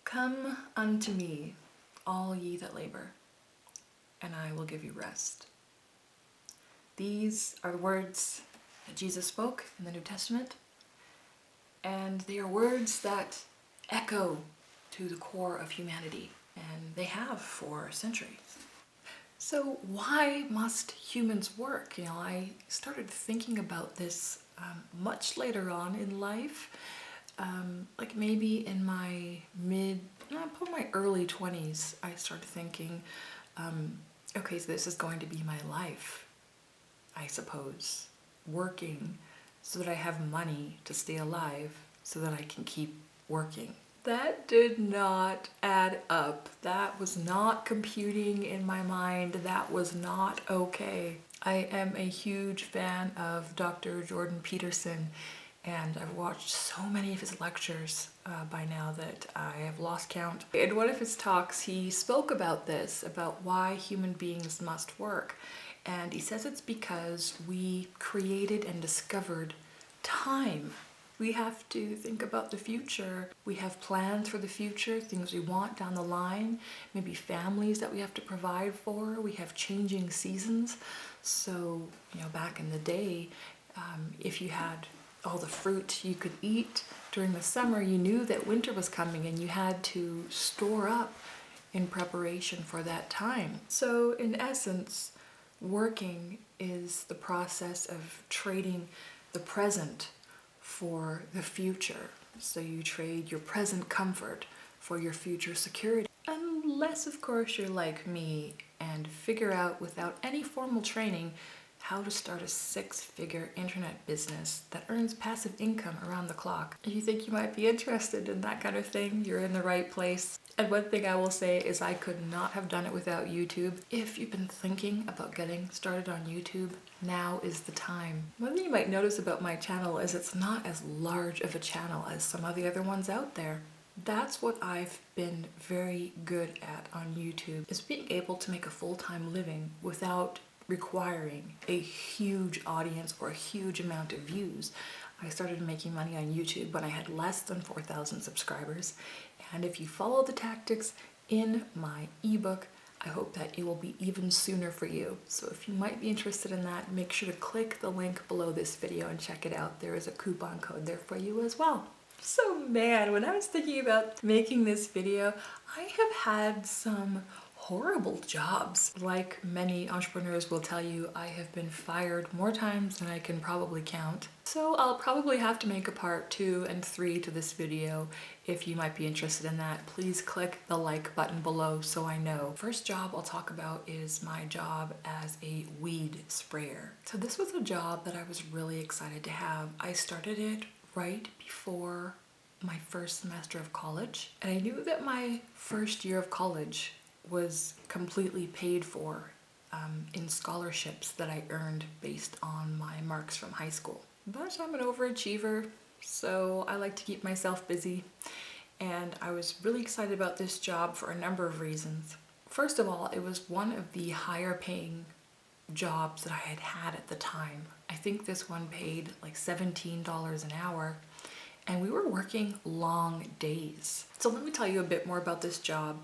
Come unto me, all ye that labor, and I will give you rest. These are the words that Jesus spoke in the New Testament, and they are words that echo to the core of humanity, and they have for centuries. So why must humans work? I started thinking about this much later on in life, like maybe in my probably my early 20s. I started thinking, okay, so this is going to be my life, I suppose, working so that I have money to stay alive so that I can keep working. That did not add up. That was not computing in my mind. That was not okay. I am a huge fan of Dr. Jordan Peterson, and I've watched so many of his lectures by now that I have lost count. In one of his talks, he spoke about this, about why human beings must work. And he says it's because we created and discovered time. We have to think about the future. We have plans for the future, things we want down the line, maybe families that we have to provide for. We have changing seasons. So, back in the day, if you had all the fruit you could eat during the summer, you knew that winter was coming and you had to store up in preparation for that time. So in essence, working is the process of trading the present for the future. So you trade your present comfort for your future security. Unless, of course, you're like me and figure out without any formal training how to start a 6-figure internet business that earns passive income around the clock. If you think you might be interested in that kind of thing, you're in the right place. And one thing I will say is I could not have done it without YouTube. If you've been thinking about getting started on YouTube, now is the time. One thing you might notice about my channel is it's not as large of a channel as some of the other ones out there. That's what I've been very good at on YouTube, is being able to make a full-time living without requiring a huge audience or a huge amount of views. I started making money on YouTube when I had less than 4,000 subscribers. And if you follow the tactics in my ebook, I hope that it will be even sooner for you. So if you might be interested in that, make sure to click the link below this video and check it out. There is a coupon code there for you as well. So man, when I was thinking about making this video, I have had some horrible jobs. Like many entrepreneurs will tell you, I have been fired more times than I can probably count. So I'll probably have to make a part 2 and 3 to this video. If you might be interested in that, please click the like button below so I know. First job I'll talk about is my job as a weed sprayer. So this was a job that I was really excited to have. I started it right before my first semester of college, and I knew that my first year of college was completely paid for in scholarships that I earned based on my marks from high school. But I'm an overachiever, so I like to keep myself busy, and I was really excited about this job for a number of reasons. First of all, it was one of the higher paying jobs that I had had at the time. I think this one paid like $17 an hour, and we were working long days. So let me tell you a bit more about this job.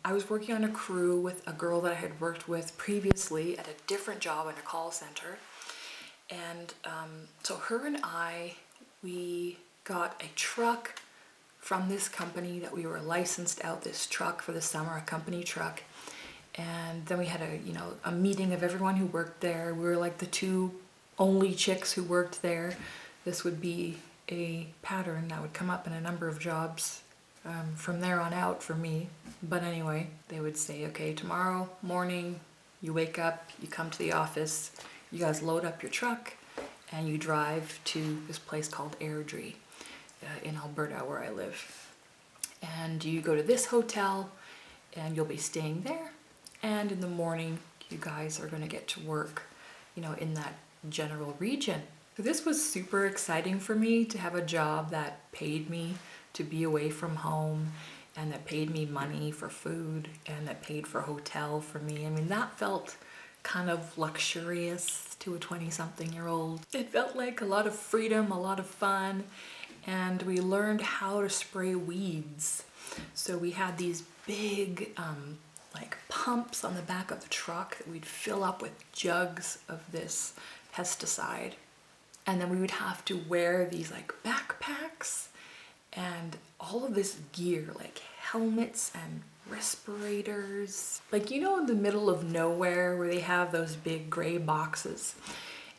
I was working on a crew with a girl that I had worked with previously at a different job in a call center. And so her and we got a truck from this company that we were licensed out this truck for the summer, a company truck. And then we had a meeting of everyone who worked there. We were like the 2 only chicks who worked there. This would be a pattern that would come up in a number of jobs from there on out for me. But anyway, they would say, okay, tomorrow morning you wake up, you come to the office, you guys load up your truck and you drive to this place called Airdrie in Alberta where I live. And you go to this hotel and you'll be staying there. And in the morning, you guys are going to get to work, in that general region. So this was super exciting for me to have a job that paid me to be away from home, and that paid me money for food, and that paid for a hotel for me. I mean, that felt kind of luxurious to a 20-something-year-old. It felt like a lot of freedom, a lot of fun, and we learned how to spray weeds. So we had these big like pumps on the back of the truck that we'd fill up with jugs of this pesticide. And then we would have to wear these like backpacks and all of this gear, like helmets and respirators. Like, you know, in the middle of nowhere where they have those big gray boxes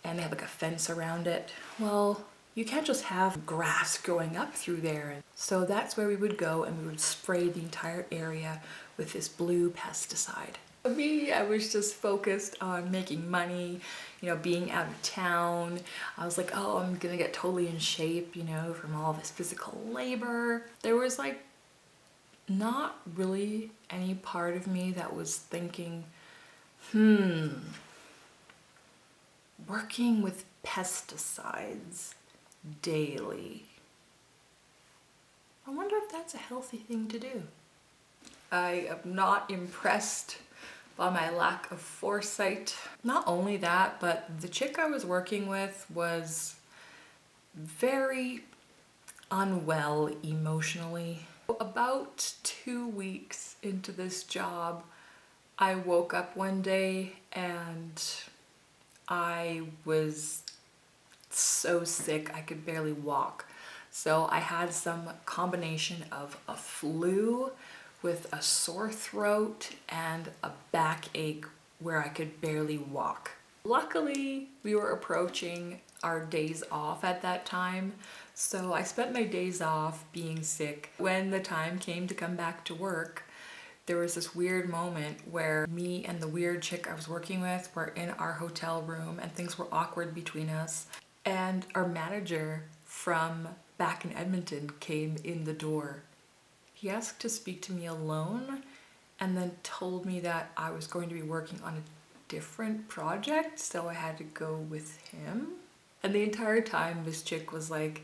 and they have like a fence around it? Well, you can't just have grass growing up through there. So that's where we would go, and we would spray the entire area with this blue pesticide. For me, I was just focused on making money, you know, being out of town. I was like, oh, I'm gonna get totally in shape, you know, from all this physical labor. There was like not really any part of me that was thinking, working with pesticides daily, I wonder if that's a healthy thing to do. I am not impressed by my lack of foresight. Not only that, but the chick I was working with was very unwell emotionally. About 2 weeks into this job, I woke up one day and I was so sick I could barely walk. So I had some combination of a flu with a sore throat and a backache where I could barely walk. Luckily, we were approaching our days off at that time, so I spent my days off being sick. When the time came to come back to work, there was this weird moment where me and the weird chick I was working with were in our hotel room and things were awkward between us. And our manager from back in Edmonton came in the door. He asked to speak to me alone and then told me that I was going to be working on a different project, so I had to go with him. And the entire time this chick was like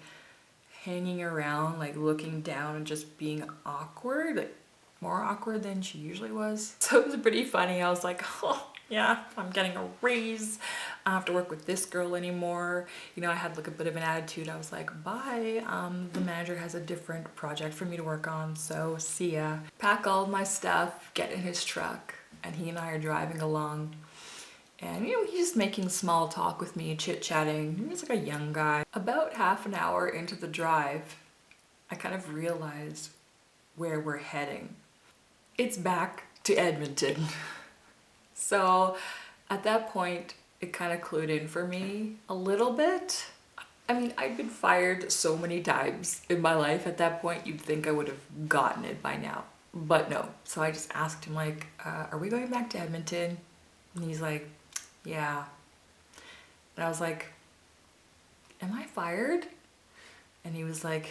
hanging around, like looking down and just being awkward, like more awkward than she usually was. So it was pretty funny. I was like, oh yeah, I'm getting a raise. I don't have to work with this girl anymore. You know, I had like a bit of an attitude. I was like, bye. The manager has a different project for me to work on, so see ya. Pack all of my stuff, get in his truck, and he and I are driving along. And you know, he's just making small talk with me, chit-chatting. He's like a young guy. About half an hour into the drive, I kind of realized where we're heading. It's back to Edmonton. So at that point, it kind of clued in for me a little bit. I mean, I'd been fired so many times in my life. At that point, you'd think I would have gotten it by now, but no. So I just asked him like, are we going back to Edmonton? And he's like, yeah. And I was like, am I fired? And he was like,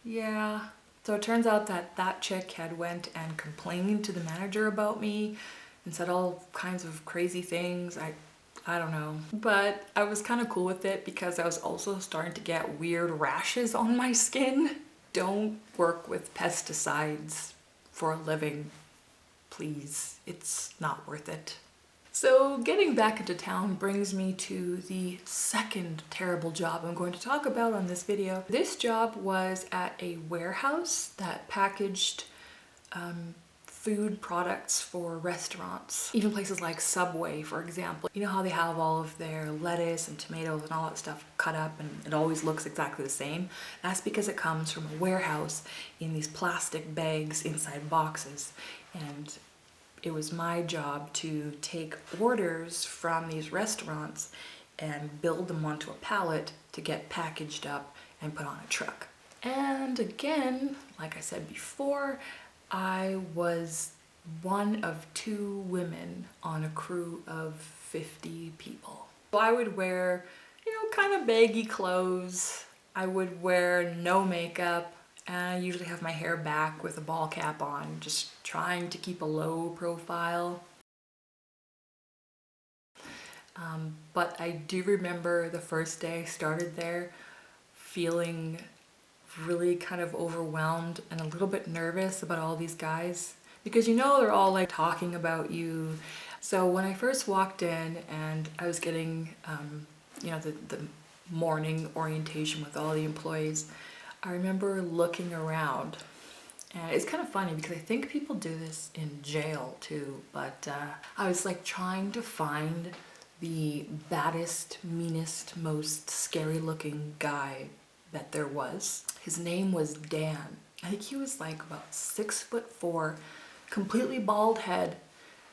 yeah. So it turns out that that chick had went and complained to the manager about me and said all kinds of crazy things. I don't know. But I was kind of cool with it because I was also starting to get weird rashes on my skin. Don't work with pesticides for a living, please. It's not worth it. So getting back into town brings me to the second terrible job I'm going to talk about on this video. This job was at a warehouse that packaged food products for restaurants. Even places like Subway, for example. You know how they have all of their lettuce and tomatoes and all that stuff cut up and it always looks exactly the same? That's because it comes from a warehouse in these plastic bags inside boxes. And it was my job to take orders from these restaurants and build them onto a pallet to get packaged up and put on a truck. And again, like I said before, I was one of 2 women on a crew of 50 people. So I would wear, you know, kind of baggy clothes. I would wear no makeup. And I usually have my hair back with a ball cap on, just trying to keep a low profile. But I do remember the first day I started there feeling really kind of overwhelmed and a little bit nervous about all these guys because you know they're all like talking about you. So when I first walked in and I was getting you know, the morning orientation with all the employees, I remember looking around And it's kind of funny because I think people do this in jail too, but I was like trying to find the baddest, meanest, most scary looking guy that there was. His name was Dan. I think he was like about 6'4", completely bald head,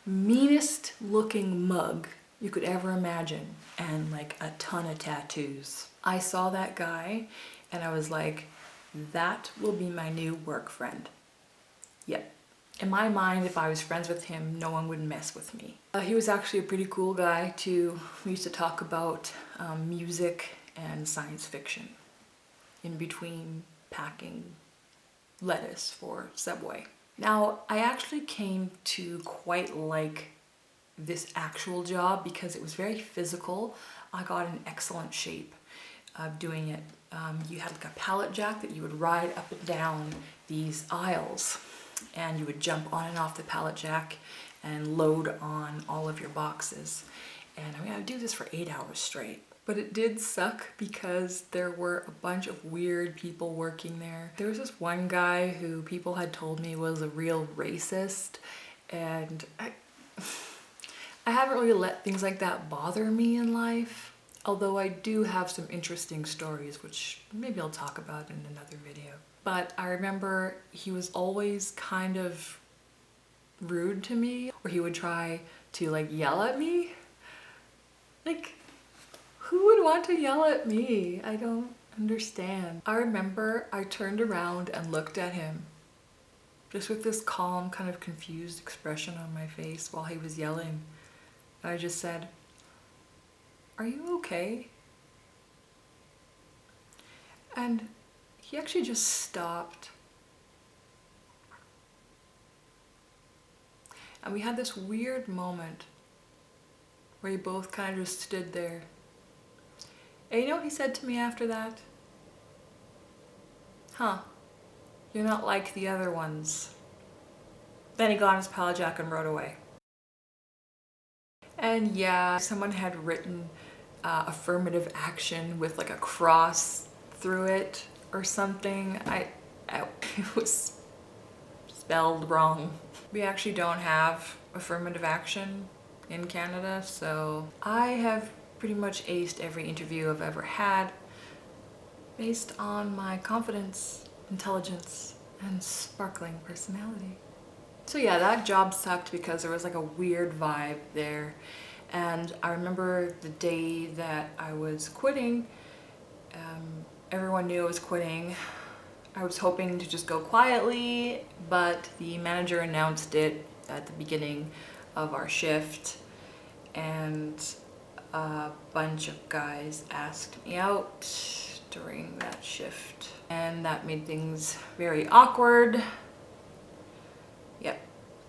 meanest looking mug you could ever imagine, and like a ton of tattoos. I saw that guy and I was like, that will be my new work friend. Yep. In my mind, if I was friends with him, no one would mess with me. He was actually a pretty cool guy too. We used to talk about music and science fiction in between packing lettuce for Subway. Now, I actually came to quite like this actual job because it was very physical. I got in excellent shape doing it. You had like a pallet jack that you would ride up and down these aisles, and you would jump on and off the pallet jack and load on all of your boxes. And I mean, I would do this for 8 hours straight. But it did suck because there were a bunch of weird people working there. There was this one guy who people had told me was a real racist, and I haven't really let things like that bother me in life, although I do have some interesting stories, which maybe I'll talk about in another video. But I remember he was always kind of rude to me, or he would try to like yell at me. Like, who would want to yell at me? I don't understand. I remember I turned around and looked at him, just with this calm, kind of confused expression on my face while he was yelling. And I just said, "Are you okay?" And he actually just stopped. And we had this weird moment where we both kind of just stood there. And you know what he said to me after that? "Huh, you're not like the other ones." Then he got on his pallet jack and rode away. And yeah, someone had written affirmative action with like a cross through it or something. It was spelled wrong. We actually don't have affirmative action in Canada, so I have pretty much aced every interview I've ever had based on my confidence, intelligence, and sparkling personality. So yeah, that job sucked because there was like a weird vibe there. And I remember the day that I was quitting, everyone knew I was quitting. I was hoping to just go quietly, but the manager announced it at the beginning of our shift, and a bunch of guys asked me out during that shift, and that made things very awkward. Yep,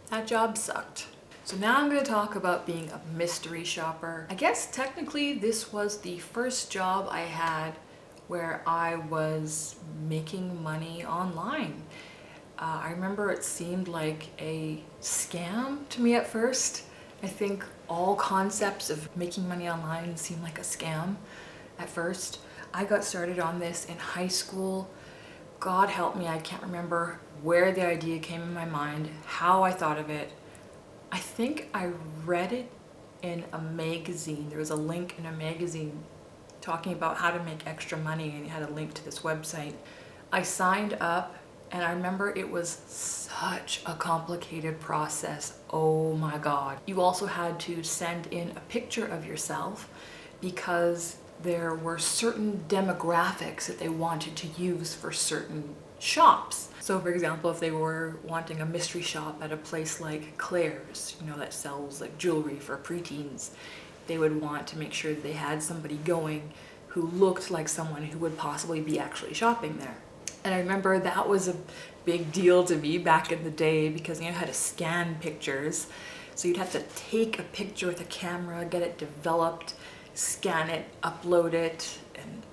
that job sucked. So now I'm going to talk about being a mystery shopper. I guess technically this was the first job I had where I was making money online. I remember it seemed like a scam to me at first. I think all concepts of making money online seem like a scam at first. I got started on this in high school. God help me, I can't remember where the idea came in my mind, how I thought of it. I think I read it in a magazine. There was a link in a magazine talking about how to make extra money, and it had a link to this website. I signed up, and I remember it was such a complicated process. Oh my God. You also had to send in a picture of yourself because there were certain demographics that they wanted to use for certain shops. So for example, if they were wanting a mystery shop at a place like Claire's, you know, that sells like jewelry for preteens, they would want to make sure that they had somebody going who looked like someone who would possibly be actually shopping there. And I remember that was a big deal to me back in the day because you know how to scan pictures. So you'd have to take a picture with a camera, get it developed, scan it, upload it, and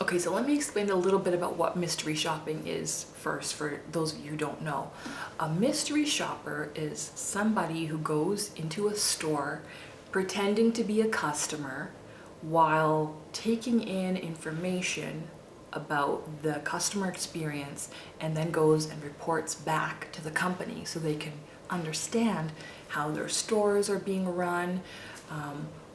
Okay, so let me explain a little bit about what mystery shopping is first for those of you who don't know. A mystery shopper is somebody who goes into a store pretending to be a customer while taking in information about the customer experience and then goes and reports back to the company so they can understand how their stores are being run,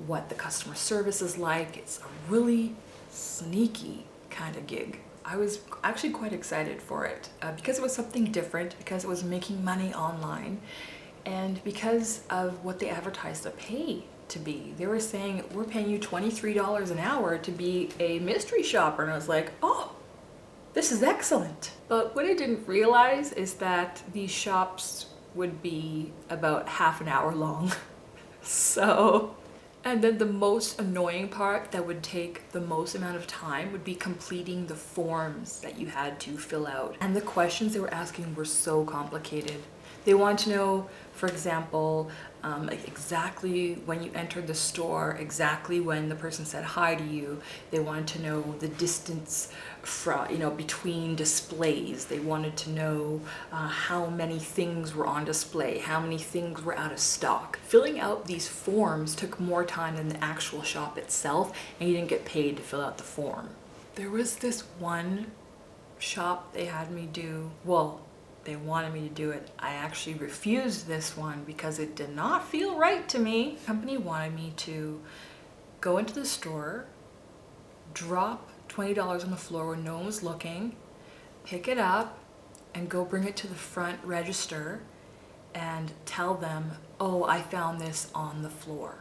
what the customer service is like. It's a really sneaky kind of gig. I was actually quite excited for it because it was something different, because it was making money online, and because of what they advertised the pay to be. They were saying, we're paying you $23 an hour to be a mystery shopper. And I was like, oh, this is excellent. But what I didn't realize is that these shops would be about half an hour long. So, and then the most annoying part that would take the most amount of time would be completing the forms that you had to fill out. And the questions they were asking were so complicated. They want to know, for example, like exactly when you entered the store, exactly when the person said hi to you. They wanted to know the distance between displays. They wanted to know how many things were on display, how many things were out of stock. Filling out these forms took more time than the actual shop itself, and you didn't get paid to fill out the form. There was this one shop they had me do, they wanted me to do it. I actually refused this one because it did not feel right to me. The company wanted me to go into the store, drop $20 on the floor when no one was looking, pick it up, and go bring it to the front register and tell them, oh, I found this on the floor,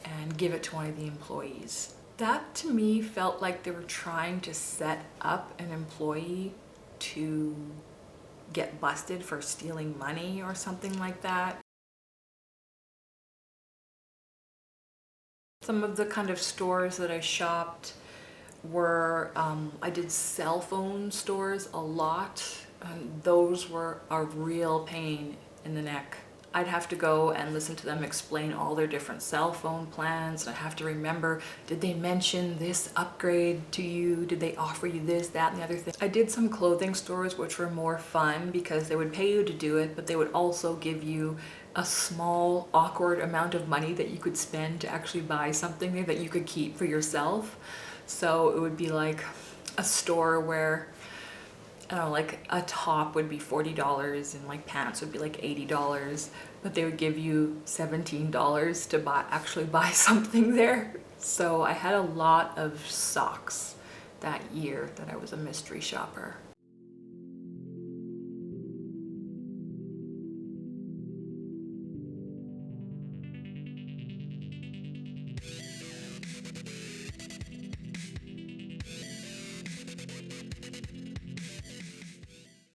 and give it to one of the employees. That to me felt like they were trying to set up an employee to get busted for stealing money or something like that. Some of the kind of stores that I shopped were, I did cell phone stores a lot, and those were a real pain in the neck. I'd have to go and listen to them explain all their different cell phone plans, and I'd have to remember, did they mention this upgrade to you? Did they offer you this, that, and the other thing? I did some clothing stores which were more fun because they would pay you to do it, but they would also give you a small, awkward amount of money that you could spend to actually buy something there that you could keep for yourself. So it would be like a store where, I don't know, like a top would be $40 and like pants would be like $80, but they would give you $17 to actually buy something there. So I had a lot of socks that year that I was a mystery shopper.